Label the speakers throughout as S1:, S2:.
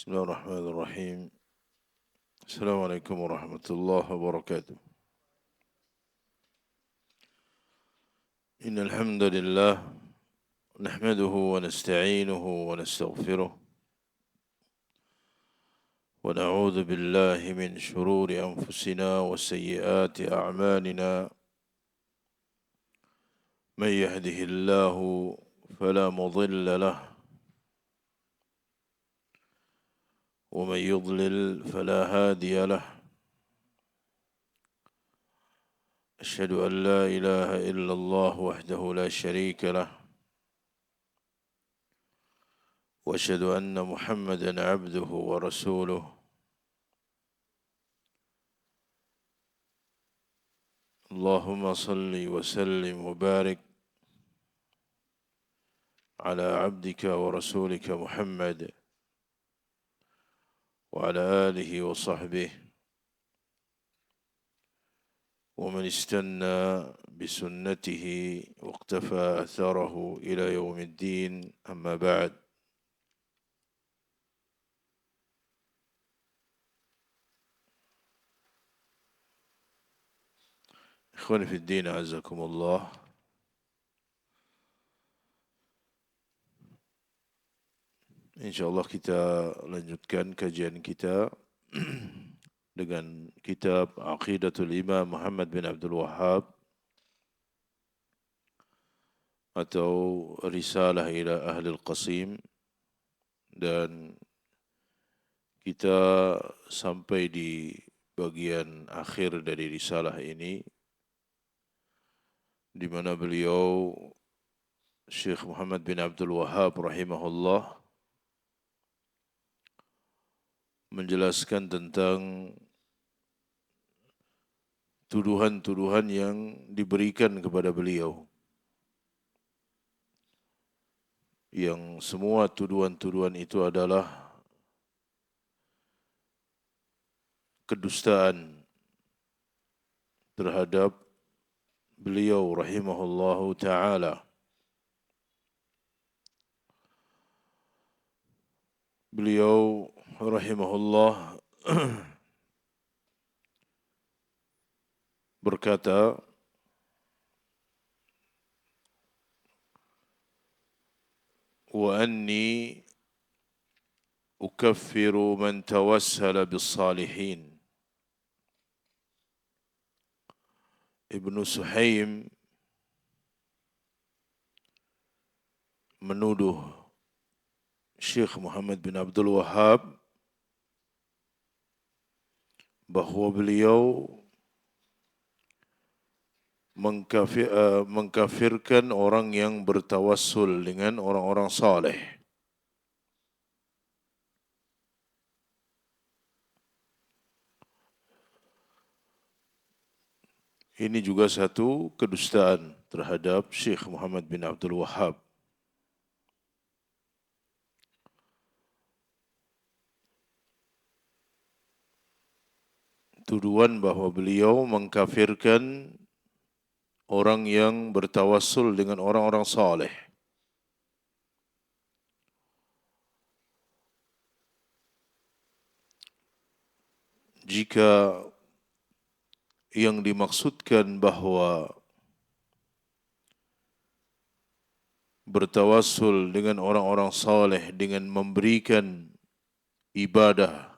S1: بسم الله الرحمن الرحيم. السلام عليكم ورحمة الله وبركاته. إن الحمد لله نحمده ونستعينه ونستغفره ونعوذ بالله من شرور أنفسنا وسيئات أعمالنا. من يهده الله فلا مضل له ومن يضلل فلا هادي له. أشهد أن لا إله إلا الله وحده لا شريك له وأشهد أن محمدا عبده ورسوله. اللهم صل وسلم وبارك على عبدك ورسولك محمد وعلى آله وصحبه ومن استنى بسنته واقتفى أثره إلى يوم الدين. أما بعد. إخواني في الدين أعزكم الله. InsyaAllah kita lanjutkan kajian kita dengan kitab Aqidatul Imam Muhammad bin Abdul Wahhab atau Risalah ila Ahli Al-Qasim, dan kita sampai di bagian akhir dari risalah ini di mana beliau Syekh Muhammad bin Abdul Wahhab rahimahullah menjelaskan tentang tuduhan-tuduhan yang diberikan kepada beliau, yang semua tuduhan-tuduhan itu adalah kedustaan terhadap beliau rahimahullahu ta'ala. Beliau rahimahullah berkata, wa anni ukaffiru man tawassala bis-salihin. Ibnu Suhaim menuduh Syekh Muhammad bin Abdul Wahhab bahwa beliau mengkafirkan orang yang bertawassul dengan orang-orang saleh. Ini juga satu kedustaan terhadap Syekh Muhammad bin Abdul Wahhab. Tuduhan bahwa beliau mengkafirkan orang yang bertawassul dengan orang-orang saleh. Jika yang dimaksudkan bahwa bertawassul dengan orang-orang saleh dengan memberikan ibadah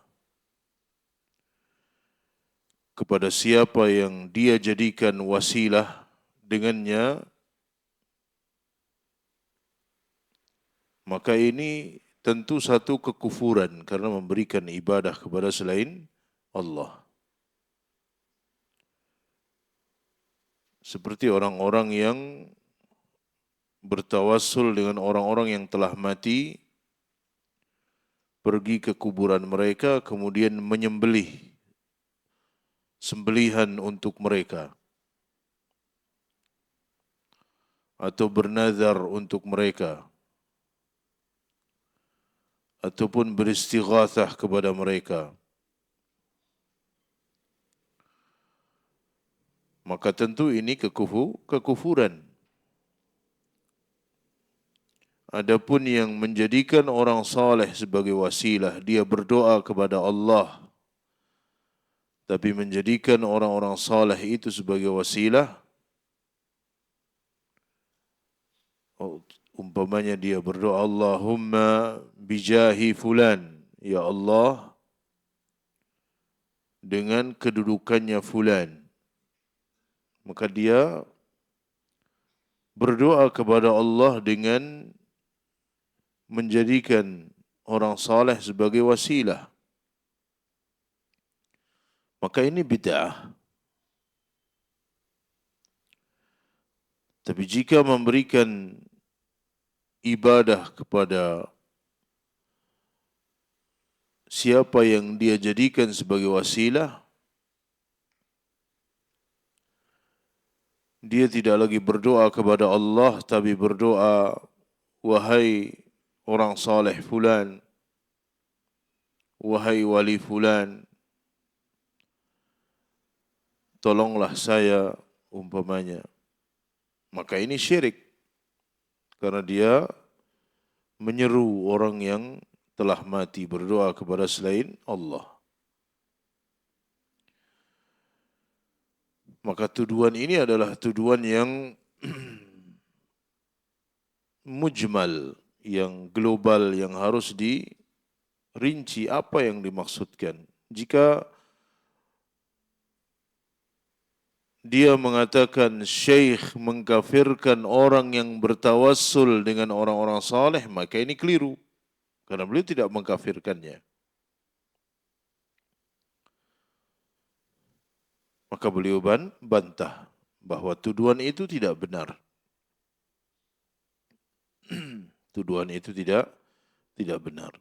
S1: kepada siapa yang dia jadikan wasilah dengannya, maka ini tentu satu kekufuran karena memberikan ibadah kepada selain Allah. Seperti orang-orang yang bertawassul dengan orang-orang yang telah mati, pergi ke kuburan mereka, kemudian menyembelih sembelihan untuk mereka, atau bernazar untuk mereka, ataupun beristighatsah kepada mereka. Maka tentu ini kekufuran. Adapun yang menjadikan orang saleh sebagai wasilah, dia berdoa kepada Allah, tapi menjadikan orang-orang saleh itu sebagai wasilah, umpamanya dia berdoa, Allahumma bijahi fulan, ya Allah, dengan kedudukannya fulan. Maka dia berdoa kepada Allah dengan menjadikan orang saleh sebagai wasilah. Maka ini bid'ah. Tapi jika memberikan ibadah kepada siapa yang dia jadikan sebagai wasilah, dia tidak lagi berdoa kepada Allah, tapi berdoa, wahai orang saleh fulan, wahai wali fulan, tolonglah saya, umpamanya. Maka ini syirik, karena dia menyeru orang yang telah mati berdoa kepada selain Allah. Maka tuduhan ini adalah tuduhan yang mujmal, yang global, yang harus dirinci apa yang dimaksudkan. Jika dia mengatakan syekh mengkafirkan orang yang bertawassul dengan orang-orang saleh, maka ini keliru, karena beliau tidak mengkafirkannya. Maka beliau bantah bahwa tuduhan itu tidak benar. Tuduhan itu tidak benar.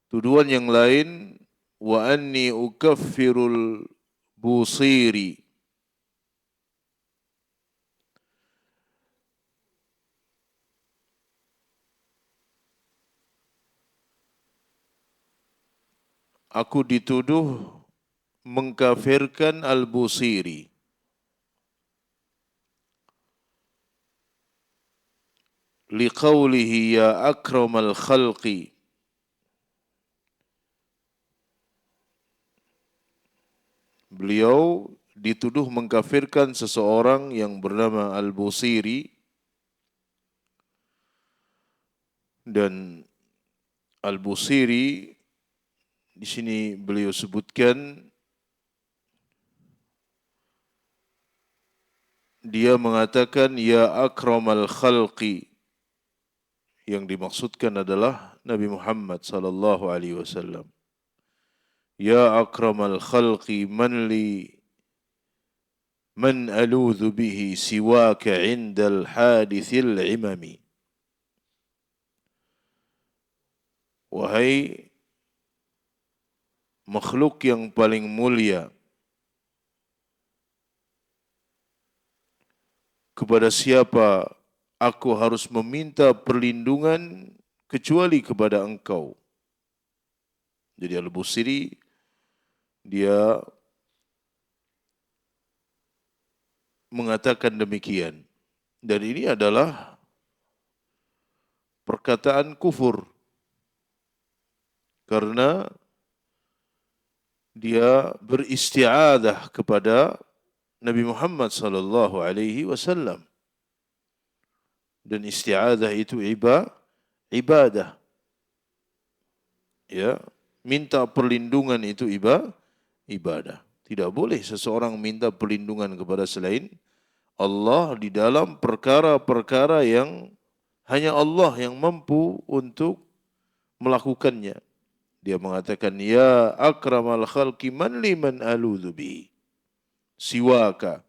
S1: Tuduhan yang lain, wa anni ukaffirul Busiri, aku dituduh mengkafirkan Al-Busiri. Liqaulihi ya akramal khalqi. Beliau dituduh mengkafirkan seseorang yang bernama Al-Busiri, dan Al-Busiri di sini beliau sebutkan dia mengatakan ya akramal khalqi, yang dimaksudkan adalah Nabi Muhammad sallallahu alaihi wasallam. Ya akramal khalqi man aludhu bihi siwaka indal hadithil imami. Wahai makhluk yang paling mulia, kepada siapa aku harus meminta perlindungan kecuali kepada engkau. Jadi Al-Busiri dia mengatakan demikian. Dan ini adalah perkataan kufur, karena dia beristi'adah kepada Nabi Muhammad sallallahu alaihi wasallam. Dan isti'adah itu ibadah. Ya, minta perlindungan itu ibadah. Tidak boleh seseorang minta perlindungan kepada selain Allah di dalam perkara-perkara yang hanya Allah yang mampu untuk melakukannya. Dia mengatakan, ya akramal khalqi man liman aludhu bi. Siwaka.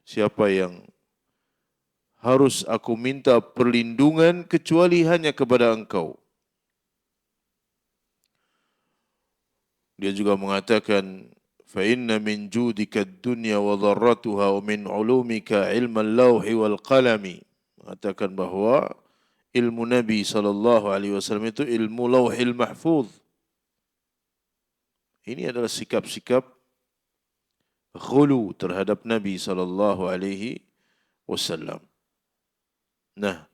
S1: Siapa yang harus aku minta perlindungan kecuali hanya kepada engkau. Dia juga mengatakan, fa inna min judika ad-dunya wa dharratuha wa min ulumika ilma al-lawhi wal qalami. Mengatakan bahwa ilmu Nabi SAW itu ilmu lauhil mahfuz. Ini adalah sikap-sikap ghulu terhadap Nabi SAW. Nah,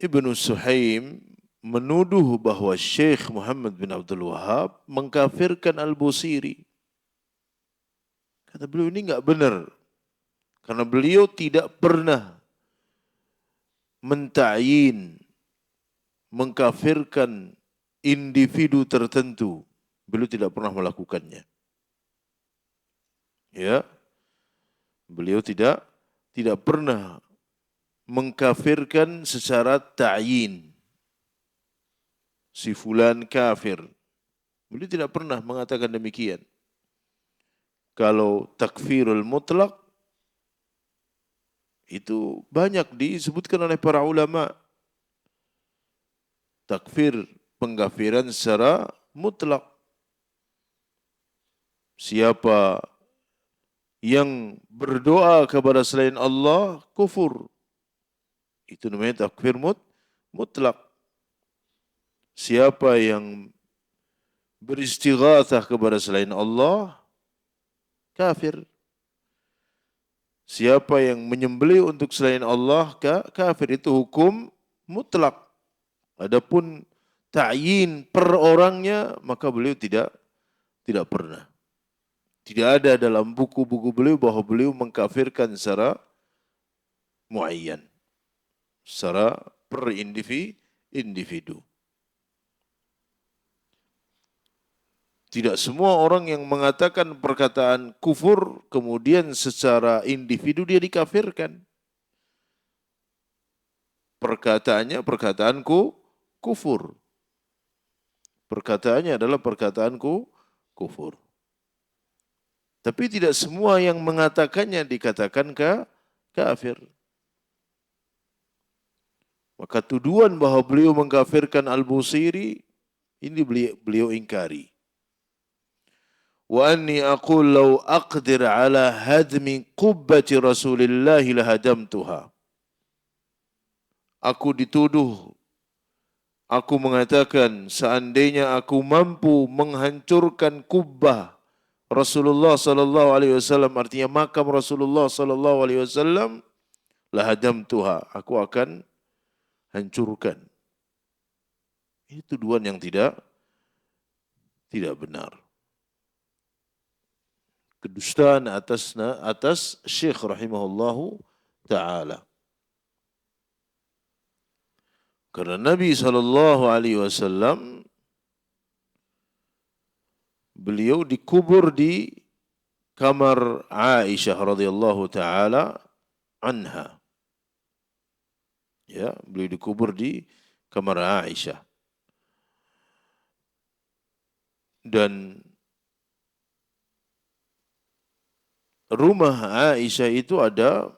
S1: Ibnu Suhaim menuduh bahwa Syekh Muhammad bin Abdul Wahab mengkafirkan Al-Busiri. Kata beliau ini enggak benar. Karena beliau tidak pernah menta'yin, mengkafirkan individu tertentu. Beliau tidak pernah melakukannya. Ya, beliau tidak pernah mengkafirkan secara ta'yin. Si fulan kafir. Beliau tidak pernah mengatakan demikian. Kalau takfirul mutlak, itu banyak disebutkan oleh para ulama. Takfir, pengkafiran secara mutlak. Siapa yang berdoa kepada selain Allah, kufur. Itu namanya takfir mutlak. Siapa yang beristighatsah kepada selain Allah, kafir. Siapa yang menyembelih untuk selain Allah, kafir. Itu hukum mutlak. Adapun ta'yin per orangnya, maka beliau tidak pernah. Tidak ada dalam buku-buku beliau bahwa beliau mengkafirkan secara muayyan. Secara per individu. Tidak semua orang yang mengatakan perkataan kufur, kemudian secara individu dia dikafirkan. Perkataannya perkataanku kufur. Perkataannya adalah perkataanku kufur. Tapi tidak semua yang mengatakannya dikatakan kafir. Maka tuduhan bahwa beliau mengkafirkan Al-Busiri, ini beliau ingkari. Wa anni aqul law aqdir ala hadmi qubbati Rasulillah lahadamtuha. Aku dituduh, aku mengatakan seandainya aku mampu menghancurkan kubbah Rasulullah sallallahu alaihi wasallam, artinya makam Rasulullah sallallahu alaihi wasallam, lahadamtuha, aku akan hancurkan. Ini tuduhan yang tidak benar. Kedustaan atas Syekh rahimahullahu ta'ala. Karena Nabi SAW beliau dikubur di kamar Aisyah radhiyallahu ta'ala anha. Ya, beliau dikubur di kamar Aisyah. Dan rumah Aisyah itu ada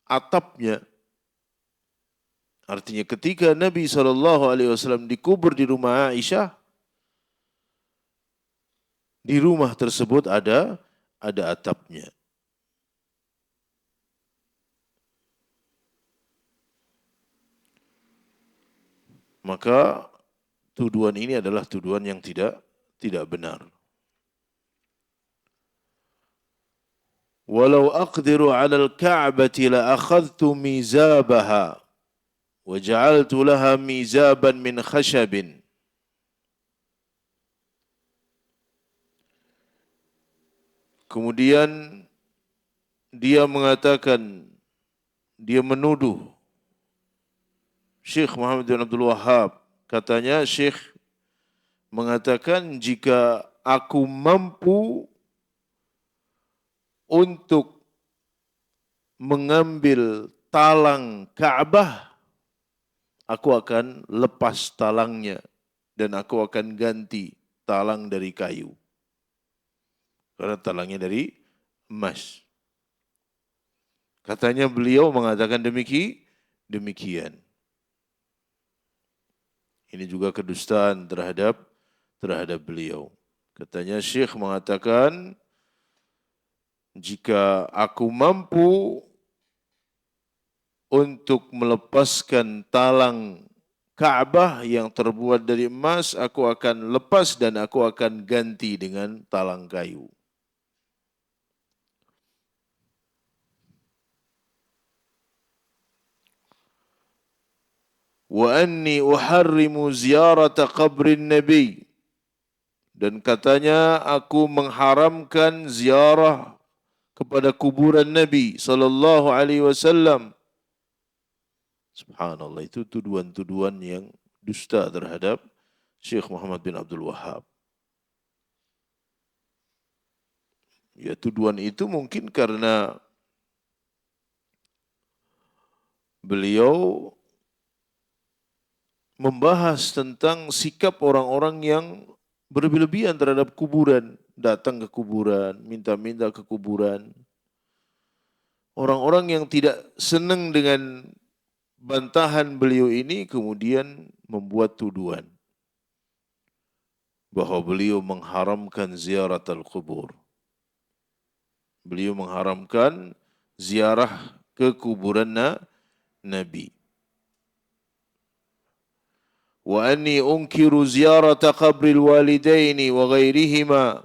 S1: atapnya. Artinya ketika Nabi SAW dikubur di rumah Aisyah, di rumah tersebut ada atapnya. Maka tuduhan ini adalah tuduhan yang tidak benar. Walau aqdiru 'ala al-Ka'bati la akhadhtu mizabaha wa ja'altu laha mizaban min khashabin. Kemudian dia mengatakan, dia menuduh Syekh Muhammad bin Abdul Wahab, katanya Syekh mengatakan jika aku mampu untuk mengambil talang Ka'bah, aku akan lepas talangnya dan aku akan ganti talang dari kayu. Karena talangnya dari emas. Katanya beliau mengatakan demikian. Ini juga kedustaan terhadap beliau. Katanya Syekh mengatakan, jika aku mampu untuk melepaskan talang Ka'bah yang terbuat dari emas, aku akan lepas dan aku akan ganti dengan talang kayu. wa anni uharrimu ziyarata qabrin nabi, dan katanya aku mengharamkan ziarah kepada kuburan Nabi sallallahu alaihi wasallam. Subhanallah, itu tuduhan-tuduhan yang dusta terhadap Syekh Muhammad bin Abdul Wahhab. Ya, tuduhan itu mungkin karena beliau membahas tentang sikap orang-orang yang berlebihan terhadap kuburan, datang ke kuburan, minta-minta ke kuburan. Orang-orang yang tidak senang dengan bantahan beliau ini kemudian membuat tuduhan bahwa beliau mengharamkan ziarah al-kubur. Beliau mengharamkan ziarah ke kuburan Nabi. Wa anni unkiru ziyarata qabril walidaini wa ghairihima,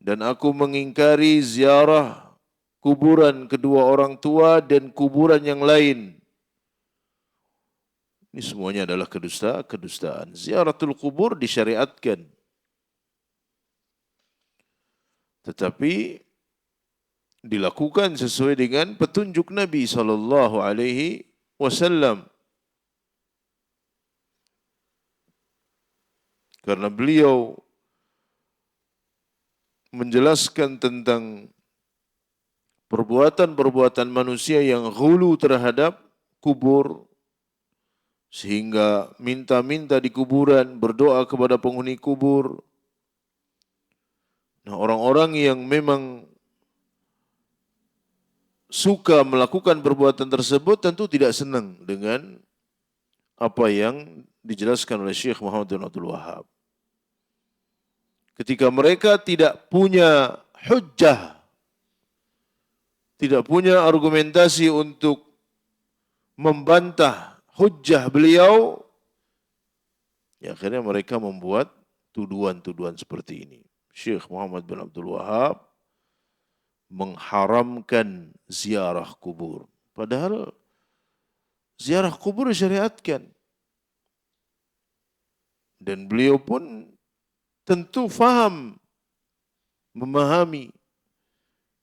S1: dan aku mengingkari ziarah kuburan kedua orang tua dan kuburan yang lain. Ini semuanya adalah kedustaan. Ziaratul kubur disyariatkan, tetapi dilakukan sesuai dengan petunjuk Nabi sallallahu alaihi wasallam. Karena beliau menjelaskan tentang perbuatan-perbuatan manusia yang ghulu terhadap kubur, sehingga minta-minta di kuburan, berdoa kepada penghuni kubur. Nah, orang-orang yang memang suka melakukan perbuatan tersebut tentu tidak senang dengan apa yang dijelaskan oleh Syekh Muhammad bin Abdul Wahhab. Ketika mereka tidak punya hujjah, tidak punya argumentasi untuk membantah hujjah beliau, ya akhirnya mereka membuat tuduhan-tuduhan seperti ini. Syekh Muhammad bin Abdul Wahhab mengharamkan ziarah kubur. Padahal ziarah kubur disyariatkan. Dan beliau pun tentu faham, memahami,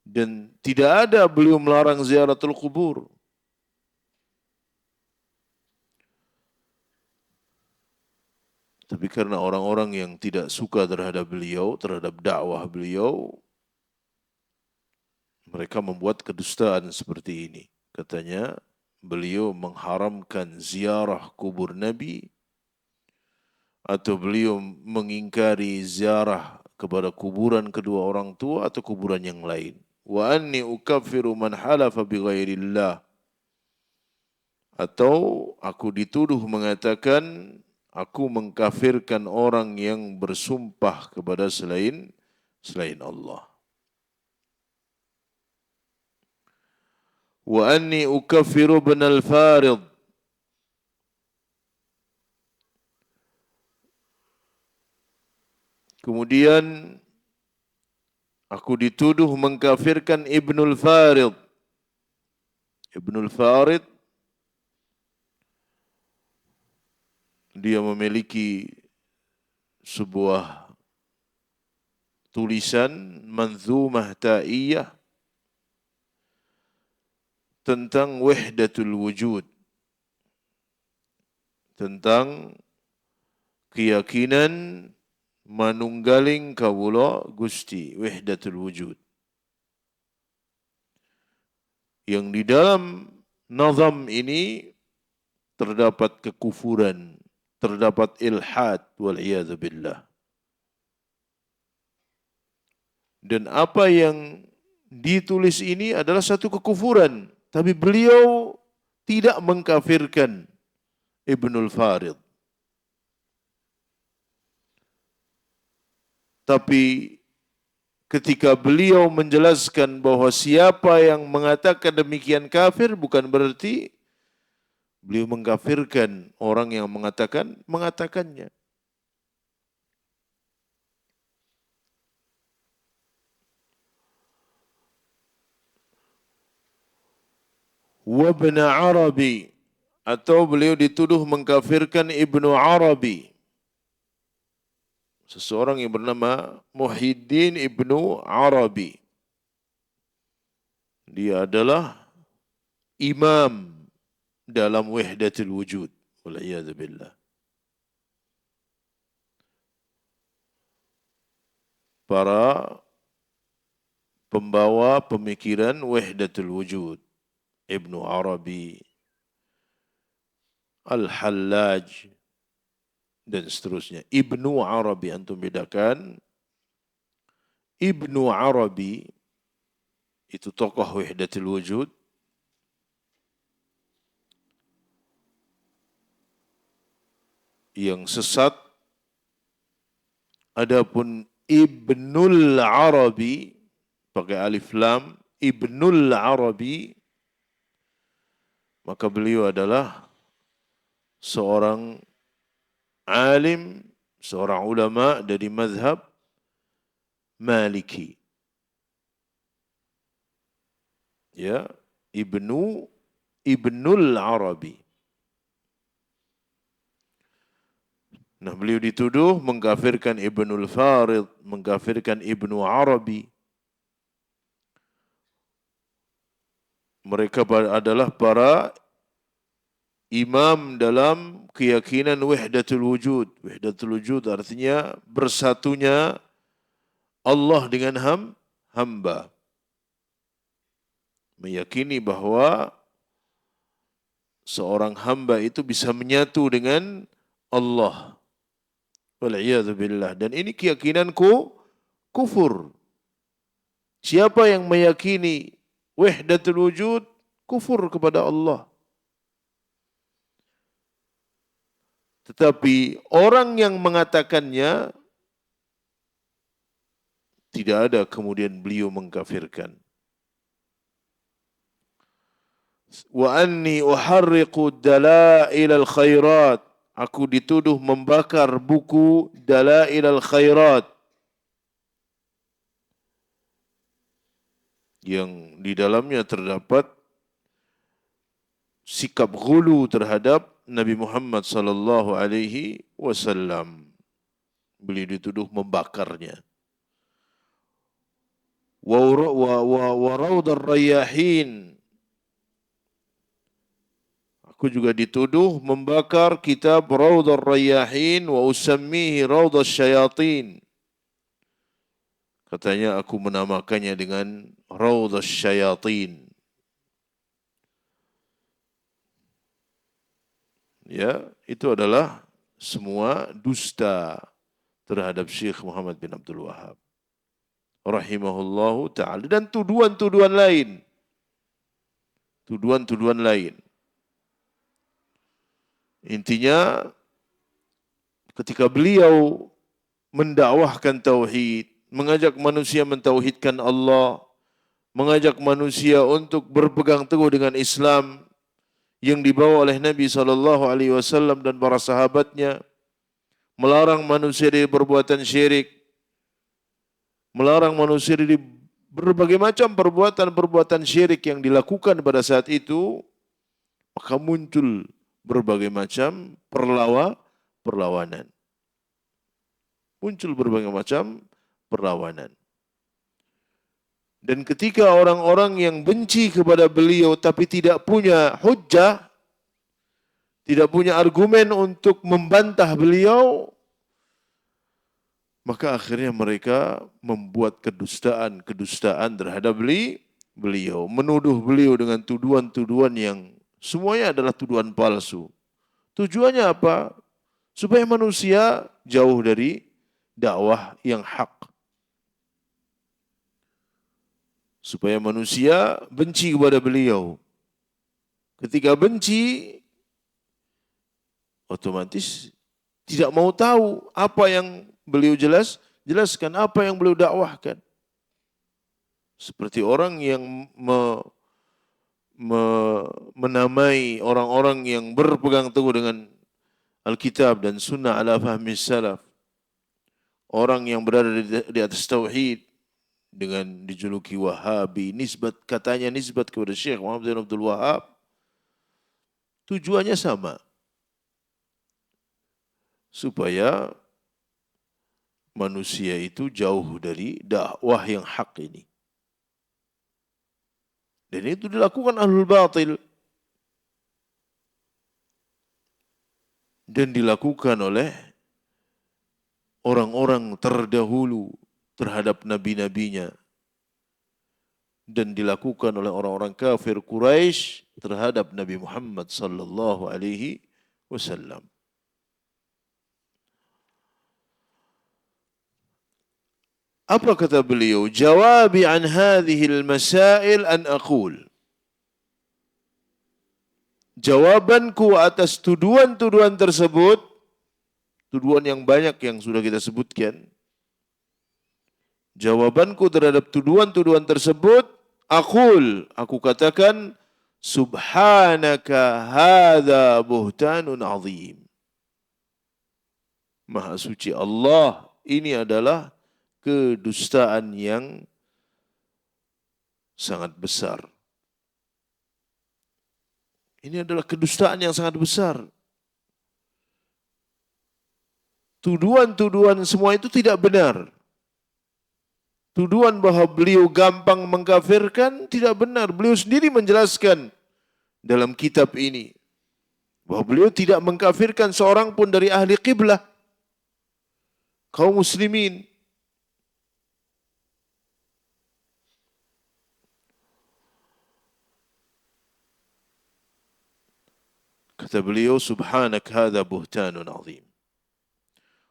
S1: dan tidak ada beliau melarang ziaratul kubur. Tapi karena orang-orang yang tidak suka terhadap beliau, terhadap dakwah beliau, mereka membuat kedustaan seperti ini. Katanya beliau mengharamkan ziarah kubur Nabi, atau beliau mengingkari ziarah kepada kuburan kedua orang tua atau kuburan yang lain. Wa anni ukaffiru man halafa bighairillah, atau aku dituduh mengatakan aku mengkafirkan orang yang bersumpah kepada selain Allah. Wa anni ukaffiru ibn al-Farid, kemudian aku dituduh mengkafirkan Ibnul Farid. Ibnul Farid, dia memiliki sebuah tulisan manzumah ta'iyah tentang wahdatul wujud, tentang keyakinan manunggaling kawula Gusti, wahdatul wujud. Yang di dalam nazam ini terdapat kekufuran, terdapat ilhad wal-iyadzu billah. Dan apa yang ditulis ini adalah satu kekufuran, tapi beliau tidak mengkafirkan Ibnul Farid. Tapi ketika beliau menjelaskan bahwa siapa yang mengatakan demikian kafir, bukan berarti beliau mengkafirkan orang yang mengatakannya. Wa Ibn Arabi atau beliau dituduh mengkafirkan Ibnu Arabi, seseorang yang bernama Muhyiddin Ibnu Arabi. Dia adalah imam dalam wahdatul wujud. Wal'iyadzubillah. Para pembawa pemikiran wahdatul wujud. Ibnu Arabi, Al-Hallaj, dan seterusnya. Ibnu Arabi, antum bedakan. Ibnu Arabi itu tokoh wahdatul wujud. Yang sesat. Adapun Ibnul Arabi, pakai alif lam, Ibnul Arabi, maka beliau adalah seorang alim, seorang ulama dari mazhab Maliki. Ya, Ibnul Arabi. Nah, beliau dituduh mengkafirkan Ibnul Farid, mengkafirkan Ibnu Arabi. Mereka adalah para imam dalam keyakinan wahdatul wujud. Wahdatul wujud artinya bersatunya Allah dengan hamba. Meyakini bahawa seorang hamba itu bisa menyatu dengan Allah. Wal'iyadzubillah. Dan ini keyakinanku kufur. Siapa yang meyakini wahdatul wujud, kufur kepada Allah. Tetapi orang yang mengatakannya, tidak ada kemudian beliau mengkafirkan. Wa anni uharriqu dalail al-khairat. Aku dituduh membakar buku Dalail al-Khairat yang di dalamnya terdapat sikap ghulu terhadap Nabi Muhammad sallallahu alaihi wasallam. Beliau dituduh membakarnya. Wa Raud ar-Rayyahin. Aku juga dituduh membakar kitab Raud ar-Rayyahin wa usammihi Raud asy-Syayatin. Katanya aku menamakannya dengan Raud asy-Syayatin. Ya, itu adalah semua dusta terhadap Syekh Muhammad bin Abdul Wahhab rahimahullahu ta'ala, dan tuduhan-tuduhan lain. Tuduhan-tuduhan lain. Intinya, ketika beliau mendakwahkan tauhid, mengajak manusia mentauhidkan Allah, mengajak manusia untuk berpegang teguh dengan Islam yang dibawa oleh Nabi SAW dan para sahabatnya, melarang manusia dari perbuatan syirik, melarang manusia dari berbagai macam perbuatan-perbuatan syirik yang dilakukan pada saat itu, maka muncul berbagai macam perlawanan. Muncul berbagai macam perlawanan. Dan ketika orang-orang yang benci kepada beliau tapi tidak punya hujjah, tidak punya argumen untuk membantah beliau, maka akhirnya mereka membuat kedustaan terhadap beliau, menuduh beliau dengan tuduhan-tuduhan yang semuanya adalah tuduhan palsu. Tujuannya apa? Supaya manusia jauh dari dakwah yang hak. Supaya manusia benci kepada beliau. Ketika benci, otomatis tidak mau tahu apa yang beliau jelaskan, apa yang beliau dakwahkan. Seperti orang yang menamai orang-orang yang berpegang teguh dengan Alkitab dan Sunnah ala fahmi salaf. Orang yang berada di atas tauhid dengan dijuluki Wahabi, nisbat kepada Syekh Muhammad bin Abdul Wahhab. Tujuannya sama. Supaya manusia itu jauh dari dakwah yang hak ini. Dan itu dilakukan ahlul batil. Dan dilakukan oleh orang-orang terdahulu terhadap nabi-nabinya. Dan dilakukan oleh orang-orang kafir Quraisy terhadap Nabi Muhammad sallallahu alaihi wasallam. Apa kata beliau? Jawabi an hadhihi al-masail an aqul. Jawabanku atas tuduhan-tuduhan tersebut, tuduhan yang banyak yang sudah kita sebutkan. Jawabanku terhadap tuduhan-tuduhan tersebut, aku katakan, subhanaka hadza buhtanun azim. Maha suci Allah, ini adalah kedustaan yang sangat besar. Ini adalah kedustaan yang sangat besar. Tuduhan-tuduhan semua itu tidak benar. Tuduhan bahwa beliau gampang mengkafirkan tidak benar. Beliau sendiri menjelaskan dalam kitab ini bahwa beliau tidak mengkafirkan seorang pun dari ahli qiblah, kaum muslimin. Kata beliau, subhanak hadza buhtanun azim.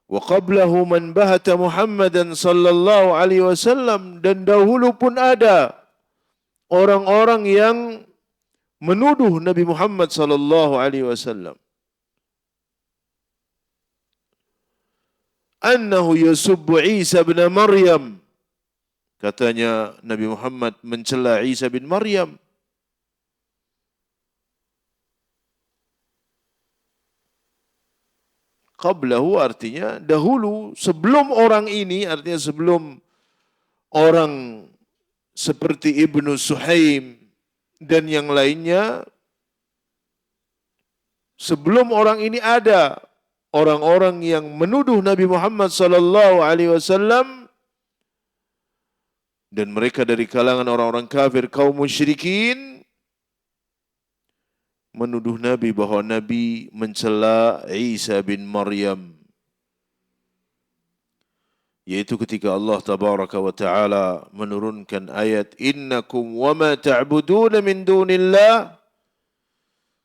S1: Wa qablahu man bahata Muhammadan sallallahu alaihi wasallam, dan dahulu pun ada orang-orang yang menuduh Nabi Muhammad sallallahu alaihi wasallam annahu yasubbu Isa bin Maryam. Katanya Nabi Muhammad mencela Isa bin Maryam. Qablahu artinya dahulu, sebelum orang ini, artinya sebelum orang seperti Ibnu Suhaim dan yang lainnya, sebelum orang ini ada orang-orang yang menuduh Nabi Muhammad sallallahu alaihi wasallam, dan mereka dari kalangan orang-orang kafir, kaum musyrikin, menuduh Nabi bahwa Nabi mencela Isa bin Maryam. Yaitu ketika Allah tabaraka wa ta'ala menurunkan ayat innakum wa ma ta'buduna min dunillah,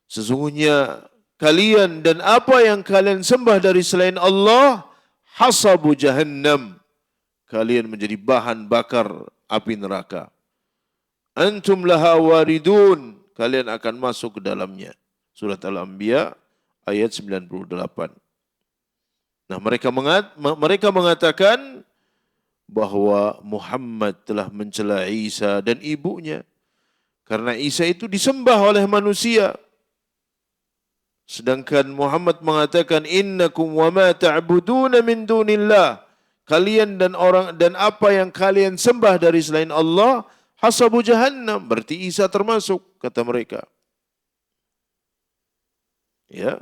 S1: sesungguhnya kalian dan apa yang kalian sembah dari selain Allah, hasabu jahannam, kalian menjadi bahan bakar api neraka. Antum laha waridun, kalian akan masuk ke dalamnya. Surat Al-Anbiya ayat 98. Nah, mereka mengatakan bahwa Muhammad telah mencela Isa dan ibunya. Karena Isa itu disembah oleh manusia. Sedangkan Muhammad mengatakan innakum wa ma ta'buduna min dunillah, kalian dan apa yang kalian sembah dari selain Allah, hasabu jahannam, berarti Isa termasuk, kata mereka. Ya.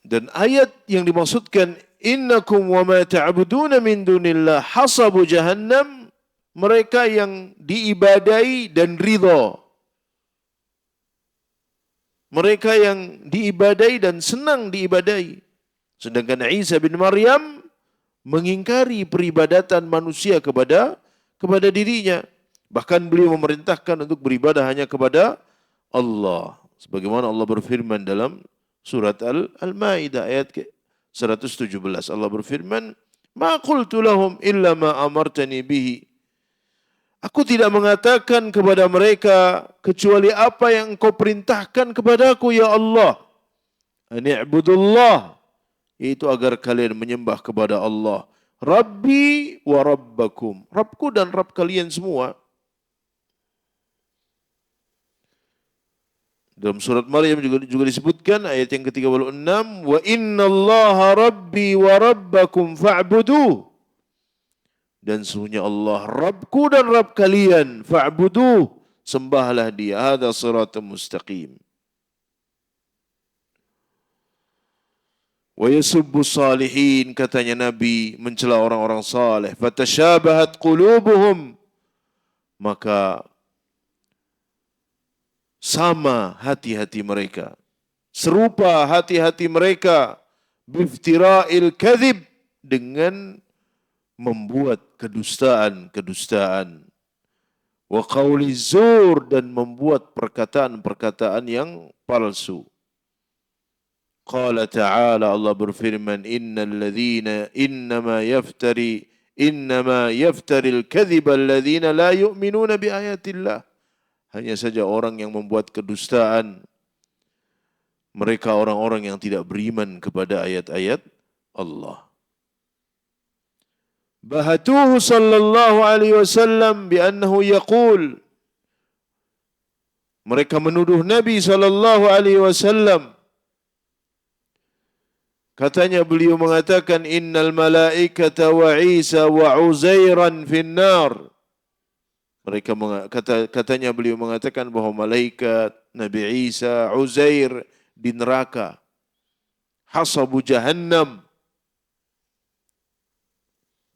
S1: Dan ayat yang dimaksudkan innakum wa ma ta'buduna min dunillah hasabu jahannam, mereka yang diibadai dan ridha. Mereka yang diibadai dan senang diibadai. Sedangkan Isa bin Maryam mengingkari peribadatan manusia kepada dirinya. Bahkan beliau memerintahkan untuk beribadah hanya kepada Allah. Sebagaimana Allah berfirman dalam surat Al-Maidah ayat 117. Allah berfirman, "Ma qultu lahum illa ma amartani bihi." Aku tidak mengatakan kepada mereka kecuali apa yang Engkau perintahkan kepadaku, ya Allah. Ani'budullah, yaitu agar kalian menyembah kepada Allah. Rabbi wa rabbakum, Rabbku dan Rabb kalian semua. Dalam surat Maryam juga disebutkan ayat yang ke-36, wa innallaha rabbi wa rabbakum fa'buduh. dan sesungguhnya Allah Rabbku dan Rabb kalian, fa'buduh, sembahlah dia, hadza siratun mustaqim. Wa yasubbu salihin, katanya Nabi mencela orang-orang saleh, fatashabahat qulubuhum, maka sama hati-hati mereka, serupa hati-hati mereka, biftira'il kadhib, dengan membuat kedustaan-kedustaan, wa qawli zur, dan membuat perkataan-perkataan yang palsu. Qala ta'ala, Allah berfirman, innama yaftari al-kadhiba alladhina la yu'minuna bi ayatillah. Hanya saja orang yang membuat kedustaan, mereka orang-orang yang tidak beriman kepada ayat-ayat Allah. Bahatuhu sallallahu alaihi wasallam bi annahu yaqul. Mereka menuduh Nabi sallallahu alaihi wasallam, katanya beliau mengatakan, innal malaikata wa Isa wa Uzairan finnar. Mereka katanya beliau mengatakan bahwa malaikat, Nabi Isa, Uzair di neraka. Hasabu jahannam.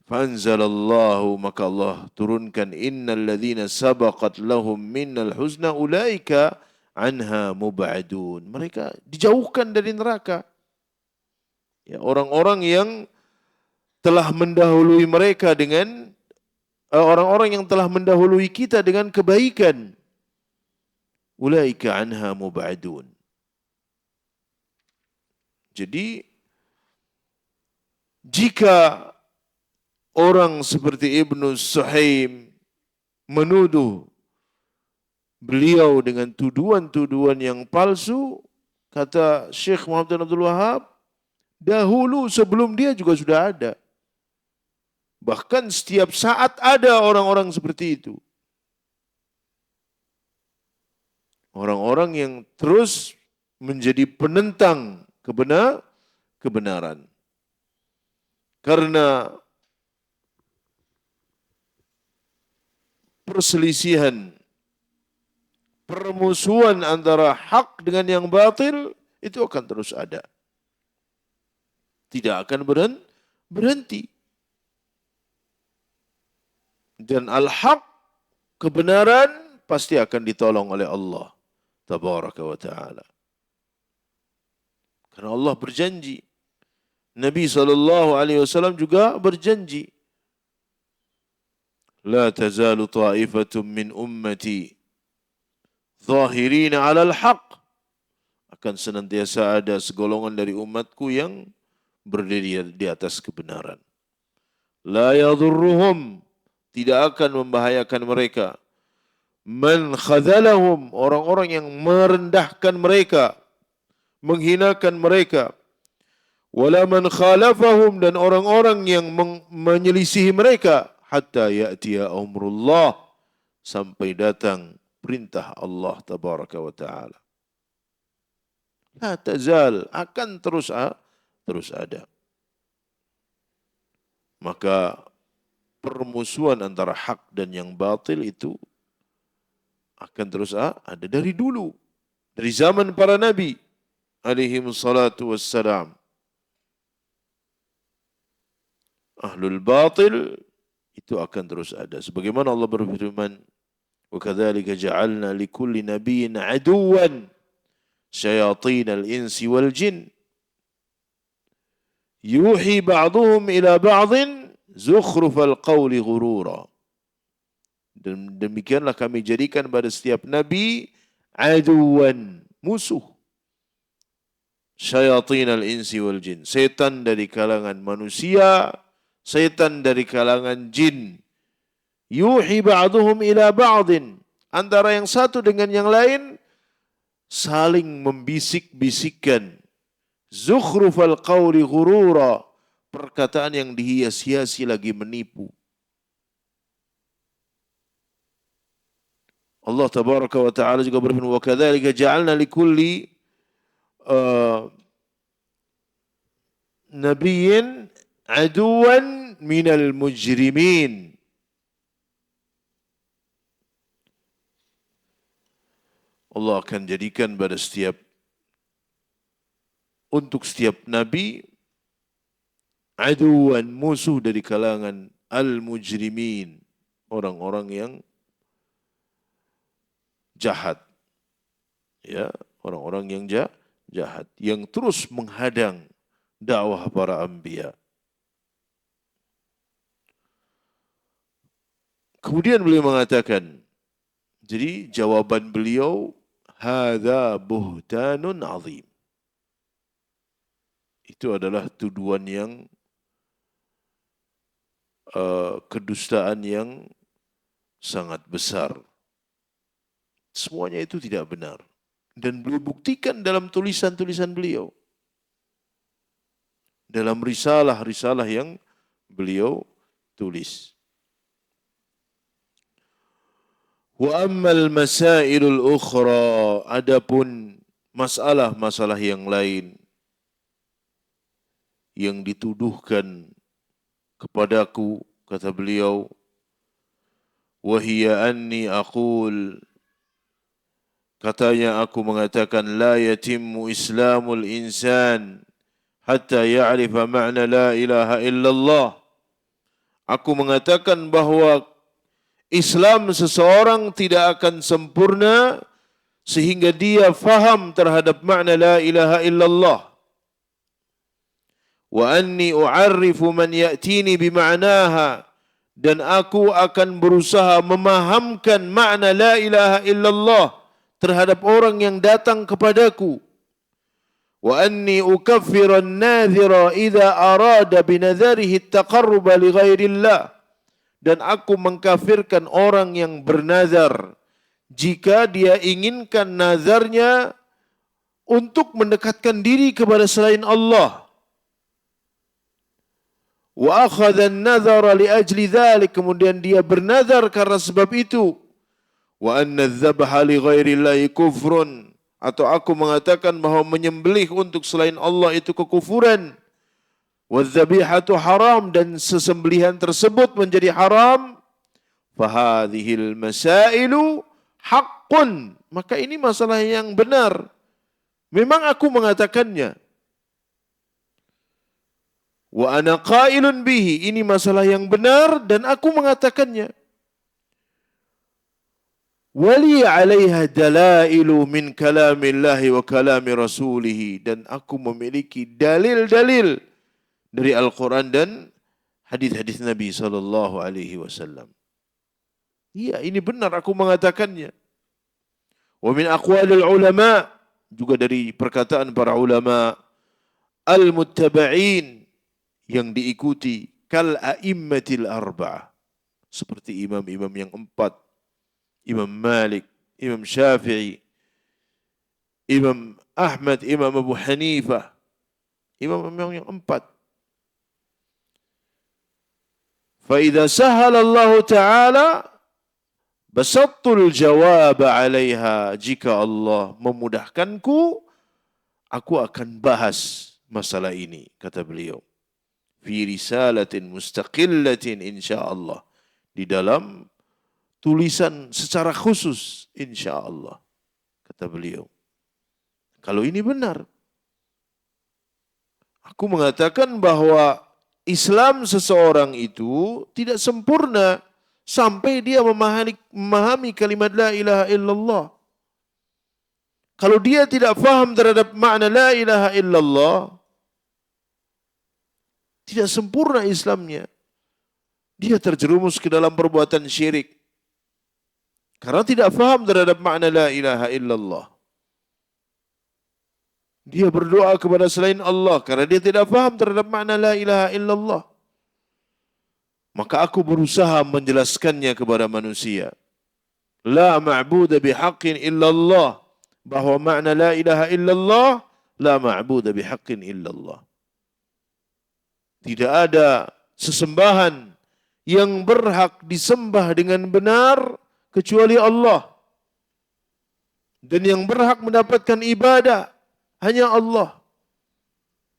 S1: Fanzalallahu, maka Allah turunkan, innal ladzina sabaqat lahum minnal husna ulaika anha mub'adun. Mereka dijauhkan dari neraka. Ya, orang-orang yang telah mendahului mereka dengan orang-orang yang telah mendahului kita dengan kebaikan. Ulaika anha mub'adun. Jadi jika orang seperti Ibnu Suhaim menuduh beliau dengan tuduhan-tuduhan yang palsu, kata Syekh Muhammad bin Abdul Wahab, dahulu sebelum dia juga sudah ada. Bahkan setiap saat ada orang-orang seperti itu. Orang-orang yang terus menjadi penentang kebenaran. Karena perselisihan, permusuhan antara hak dengan yang batil itu akan terus ada. Tidak akan berhenti. Dan al-haq, kebenaran, pasti akan ditolong oleh Allah tabaraka wa ta'ala. Karena Allah berjanji. Nabi SAW juga berjanji. La tazalu ta'ifatum min ummati zahirina 'alal haq. Akan senantiasa ada segolongan dari umatku yang berdiri di atas kebenaran. La yadhurruhum, tidak akan membahayakan mereka. Man khadhalahum, orang-orang yang merendahkan mereka, menghinakan mereka. Wala man khalafahum, dan orang-orang yang menyelisihi mereka. Hatta ya'tiya amrullah, sampai datang perintah Allah tabaraka wa ta'ala. La tazal, akan terus ada. Maka permusuhan antara hak dan yang batil itu akan terus ada dari dulu. Dari zaman para nabi alaihi salatu wassalam. Ahlul batil itu akan terus ada. Sebagaimana Allah berfirman, wa kadzalika ja'alna likulli nabiyyin aduwan syayatinal insi wal jin yuhi ba'duhum ila ba'dhin zukhrufal qawli ghurura. Dan demikianlah kami jadikan pada setiap nabi aduwan, musuh. Syayatinal insi wal jin, setan dari kalangan manusia, setan dari kalangan jin. Yuhi ba'duhum ila ba'dhin, antara yang satu dengan yang lain saling membisik-bisikkan. Zukhrufal qawli ghurura, perkataan yang dihias-hiasi lagi menipu. Allah tabaraka wa ta'ala juga berfirman, wa kadzalika ja'alna likulli nabiyyin aduwan minal mujrimin. Allah akan jadikan pada untuk setiap nabi aduan, musuh dari kalangan al-mujrimin, orang-orang yang jahat, ya, orang-orang yang jahat, yang terus menghadang dakwah para anbiya. Kemudian beliau mengatakan, jadi jawaban beliau, hadza buhtanun azim. Itu adalah tuduhan yang kedustaan yang sangat besar. Semuanya itu tidak benar. Dan beliau buktikan dalam tulisan-tulisan beliau. Dalam risalah-risalah yang beliau tulis. Wa ammal masailul ukhra, adapun masalah-masalah yang lain yang dituduhkan kepadaku, kata beliau, wahia anni aqul, katanya aku mengatakan, la yatimmu islamul insan hatta ya'rifa ma'na la ilaha illallah. Aku mengatakan bahwa Islam seseorang tidak akan sempurna sehingga dia faham terhadap makna la ilaha illallah. Wa anni u'arrifu man ya'tini bima'naha, dan aku akan berusaha memahamkan makna la ilaha illallah terhadap orang yang datang kepadaku. Wa anni ukaffiru an-nadhira idza arada binadharihi at-taqarruba li ghairillah, dan aku mengkafirkan orang yang bernazar jika dia inginkan nazarnya untuk mendekatkan diri kepada selain Allah. Wa akhadha an-nadhara li ajli dhalik, kemudian dia bernazar karena sebab itu. Wa anna adh-dhabha li ghairillahi kufrun, atau aku mengatakan bahwa menyembelih untuk selain Allah itu kekufuran. Wa dhabihatu haram, dan sesembelihan tersebut menjadi haram. Fa hadhil masailu haqqun, maka ini masalah yang benar. Memang aku mengatakannya. Wa ana qailun bihi, ini masalah yang benar dan aku mengatakannya. Wali 'alaiha dalailu min kalamillahi wa kalami rasulih, dan aku memiliki dalil-dalil dari Al-Quran dan hadis-hadis Nabi sallallahu alaihi wasallam. Iya, ini benar aku mengatakannya. Wa min aqwalil ulama, juga dari perkataan para ulama al-muttaba'in, yang diikuti, kal a'immatil arba'ah, seperti imam-imam yang empat, Imam Malik, Imam Syafi'i, Imam Ahmad, Imam Abu Hanifah, imam-imam yang empat. Fa idza sahala Allah Ta'ala basattul jawab 'alaiha, jika Allah memudahkanku, aku akan bahas masalah ini, kata beliau. Fi risalatin mustaqillatin insyaallah, di dalam tulisan secara khusus insyaallah, kata beliau. Kalau ini benar, aku mengatakan bahwa Islam seseorang itu tidak sempurna sampai dia memahami kalimat la ilaha illallah. Kalau dia tidak faham terhadap makna la ilaha illallah, tidak sempurna Islamnya. Dia terjerumus ke dalam perbuatan syirik karena tidak faham terhadap makna la ilaha illallah. Dia berdoa kepada selain Allah karena dia tidak faham terhadap makna la ilaha illallah. Maka aku berusaha menjelaskannya kepada manusia. La ma'buda bihaqqin illallah, bahwa makna la ilaha illallah, la ma'buda bihaqqin illallah. Tidak ada sesembahan yang berhak disembah dengan benar kecuali Allah. Dan yang berhak mendapatkan ibadah hanya Allah.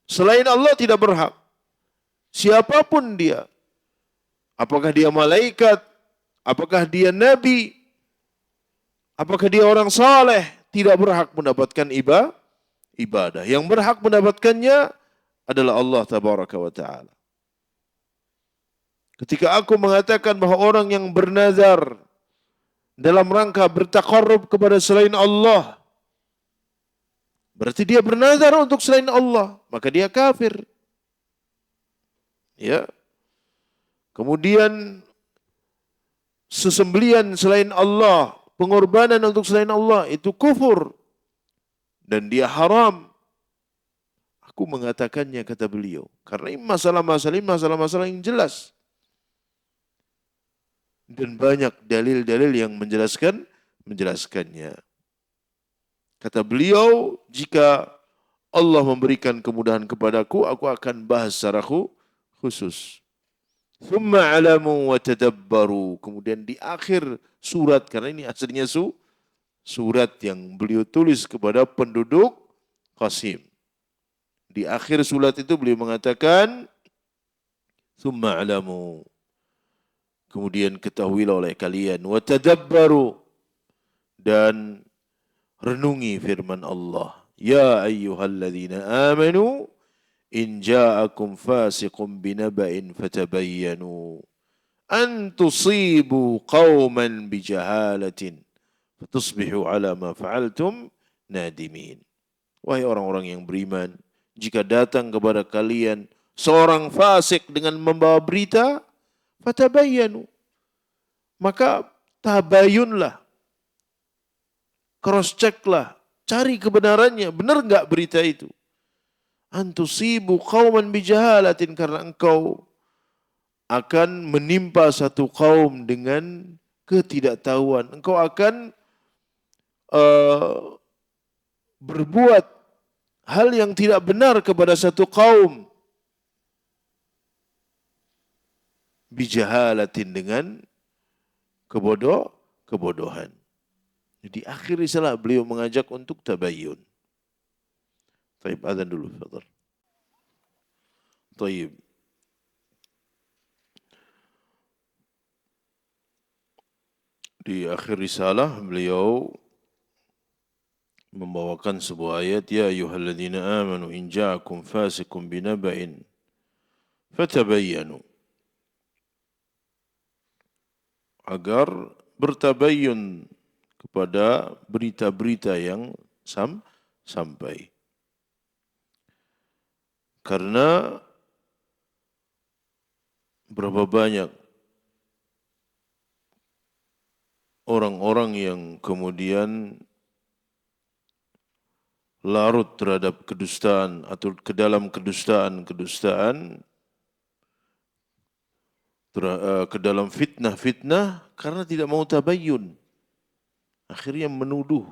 S1: Selain Allah tidak berhak. Siapapun dia. Apakah dia malaikat, apakah dia nabi, apakah dia orang saleh, tidak berhak mendapatkan ibadah. Yang berhak mendapatkannya adalah Allah tabaraka wa ta'ala. Ketika aku mengatakan bahwa orang yang bernazar dalam rangka bertaqarrub kepada selain Allah, berarti dia bernazar untuk selain Allah, maka dia kafir. Ya. Kemudian sesembelian selain Allah, pengorbanan untuk selain Allah itu kufur dan dia haram. Aku mengatakannya, kata beliau, karena ini masalah-masalah yang jelas. Dan banyak dalil-dalil yang menjelaskannya. Kata beliau, jika Allah memberikan kemudahan kepadaku, aku akan bahas secara khusus. Thumma alamu wa tadabbaru. Kemudian di akhir surat, karena ini aslinya surat yang beliau tulis kepada penduduk Qasim. Di akhir surat itu beliau mengatakan, thumma alamu. Kemudian ketahuilah oleh kalian, wa tadabbaru, dan renungi firman Allah. Ya ayyuhalladzina amanu in ja'akum fasiqun binaba'in fatabayyanu an tusibu qauman bijahalatin fatusbihu ala ma fa'altum nadimin. Wahai orang-orang yang beriman, jika datang kepada kalian seorang fasik dengan membawa berita, fatabayyanu, maka tabayunlah, cross checklah, cari kebenarannya, benar enggak berita itu. Antusibu qauman bijahalatin, karena engkau akan menimpa satu kaum dengan ketidaktahuan. Engkau akan berbuat hal yang tidak benar kepada satu kaum bijahalatin, dengan kebodohan. Di akhir risalah beliau mengajak untuk tabayyun. Taib, azan dulu, fadhal. Taib. Di akhir risalah beliau membawakan sebuah ayat, ya ayyuhalladzina amanu in ja'akum fasiqun binaba'in fatabayyanu, agar bertabayyun kepada berita-berita yang sampai. Karena berapa banyak orang-orang yang kemudian larut terhadap kedustaan atau ke dalam kedustaan, ke dalam fitnah karena tidak mau tabayyun. Akhirnya menuduh,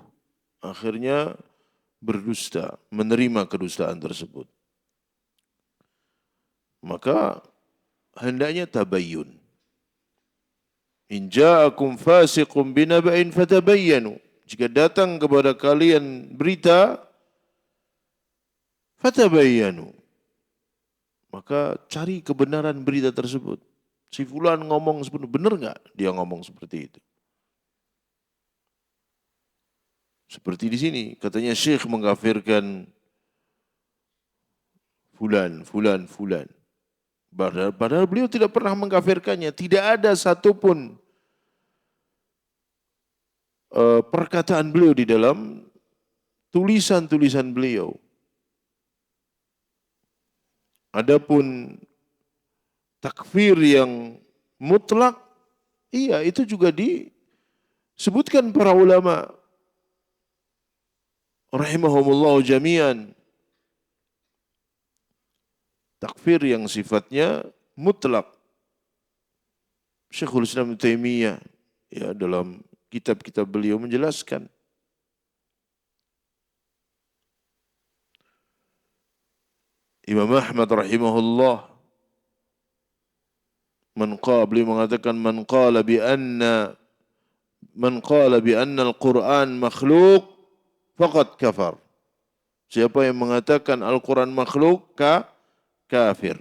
S1: akhirnya berdusta, menerima kedustaan tersebut. Maka hendaknya tabayyun. In ja'akum fasiqun binaba'in fatabayyanu. Jika datang kepada kalian berita, fatabayyanu, maka cari kebenaran berita tersebut. Si fulan ngomong seperti itu, benar enggak dia ngomong seperti itu? Seperti di sini, katanya Syekh mengkafirkan fulan. Padahal beliau tidak pernah mengkafirkannya. Tidak ada satupun perkataan beliau di dalam tulisan-tulisan beliau. Adapun takfir yang mutlak, iya itu juga disebutkan para ulama rahimahumullah jami'an. Takfir yang sifatnya mutlak. Syekhul Islam Ibnu Taimiyah ya dalam kitab-kitab beliau menjelaskan. Imam Ahmad rahimahullah beliau mengatakan man qala bi anna al-Qur'an makhluk faqad kafar. Siapa yang mengatakan Al-Qur'an makhluk kafir.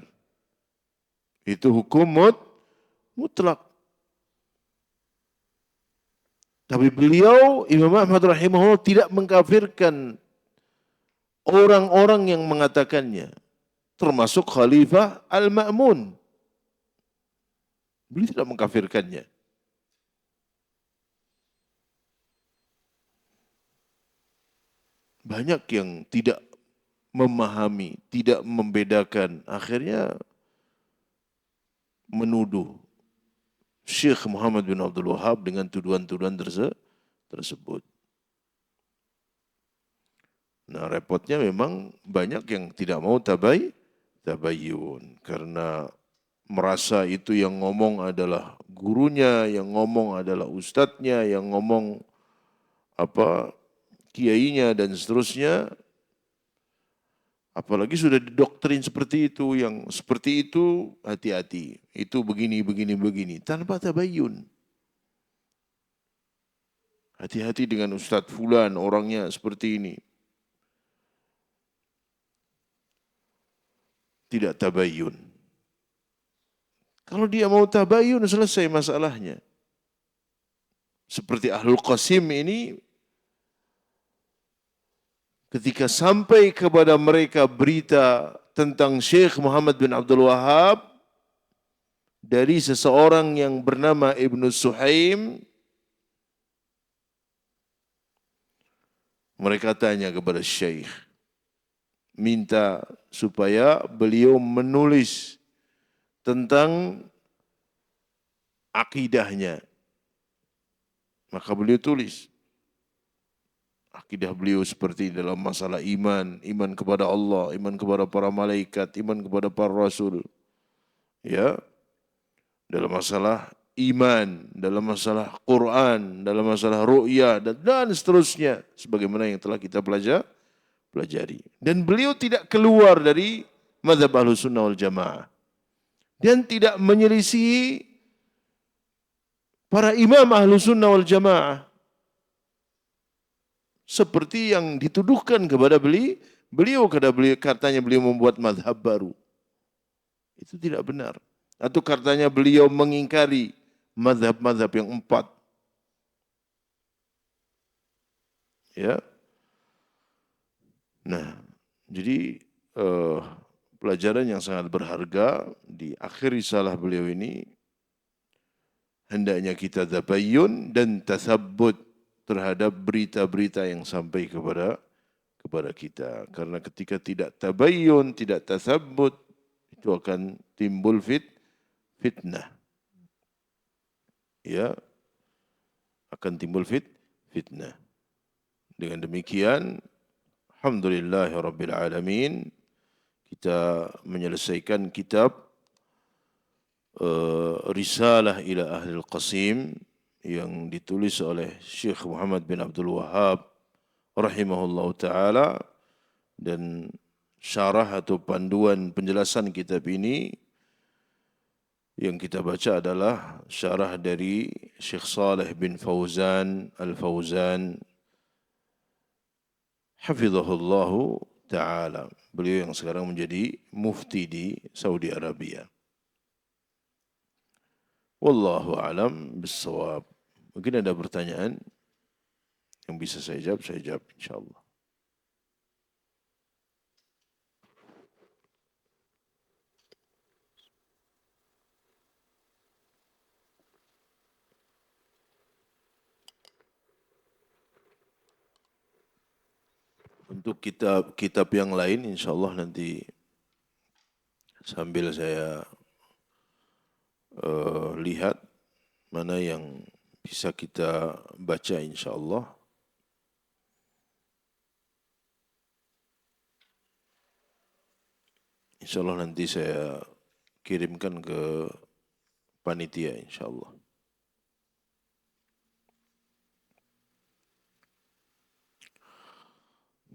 S1: Itu hukum mutlak. Tapi beliau, Imam Ahmad rahimahullah, tidak mengkafirkan orang-orang yang mengatakannya. Termasuk Khalifah Al-Ma'mun. Beliau tidak mengkafirkannya. Banyak yang tidak memahami, tidak membedakan. Akhirnya menuduh Syekh Muhammad bin Abdul Wahab dengan tuduhan-tuduhan tersebut. Nah, repotnya memang banyak yang tidak mau tabayyun karena merasa itu yang ngomong adalah gurunya, yang ngomong adalah ustadznya, yang ngomong apa kiainya dan seterusnya. Apalagi sudah didoktrin seperti itu, yang seperti itu hati-hati. Itu begini, begini, begini. Tanpa tabayyun. Hati-hati dengan Ustadz Fulan, orangnya seperti ini. Tidak tabayyun. Kalau dia mau tabayyun, selesai masalahnya. Seperti Ahlul Qasim ini, ketika sampai kepada mereka berita tentang Syekh Muhammad bin Abdul Wahab dari seseorang yang bernama Ibnu Suhaim, mereka tanya kepada Syekh, minta supaya beliau menulis tentang akidahnya. Maka beliau tulis. Akidah beliau seperti dalam masalah iman, iman kepada Allah, iman kepada para malaikat, iman kepada para rasul. Ya. Dalam masalah iman, dalam masalah Quran, dalam masalah ru'ya dan seterusnya sebagaimana yang telah kita pelajari. Dan beliau tidak keluar dari mazhab Ahlussunnah wal Jamaah. Dan tidak menyelisihi para imam Ahlussunnah wal Jamaah. Seperti yang dituduhkan kepada beliau katanya beliau membuat mazhab baru. Itu tidak benar. Atau katanya beliau mengingkari mazhab-mazhab yang 4. Ya. Nah, jadi pelajaran yang sangat berharga di akhir risalah beliau ini, hendaknya kita tabayyun dan tasabbut terhadap berita-berita yang sampai kepada kita. Karena ketika tidak tabayyun, tidak tasabbut, itu akan timbul fitnah. Ya, akan timbul fitnah. Dengan demikian, alhamdulillahirabbil alamin, kita menyelesaikan kitab Risalah ila Ahlil Qasim yang ditulis oleh Syekh Muhammad bin Abdul Wahab rahimahullah ta'ala, dan syarah atau panduan penjelasan kitab ini yang kita baca adalah syarah dari Syekh Saleh bin Fauzan Al-Fauzan hafizahullah ta'ala. Beliau yang sekarang menjadi mufti di Saudi Arabia. Wallahu a'lam bissawab. Mungkin ada pertanyaan yang bisa saya jawab insyaallah. Untuk kitab yang lain insyaallah nanti sambil saya lihat mana yang bisa kita baca insyaallah. Insyaallah nanti saya kirimkan ke panitia insyaallah.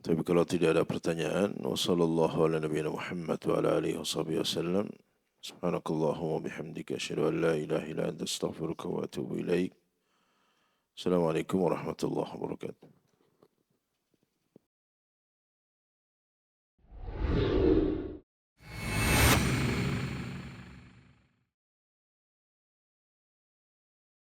S1: Tapi kalau tidak ada pertanyaan, wassallallahu ala nabiyina Muhammad wa ala alihi washabihi wasallam. Subhanakallahumma bihamdika asyhadu an la ilaha illa anta astaghfiruka wa atubu ilaik. Assalamualaikum warahmatullahi wabarakatuh.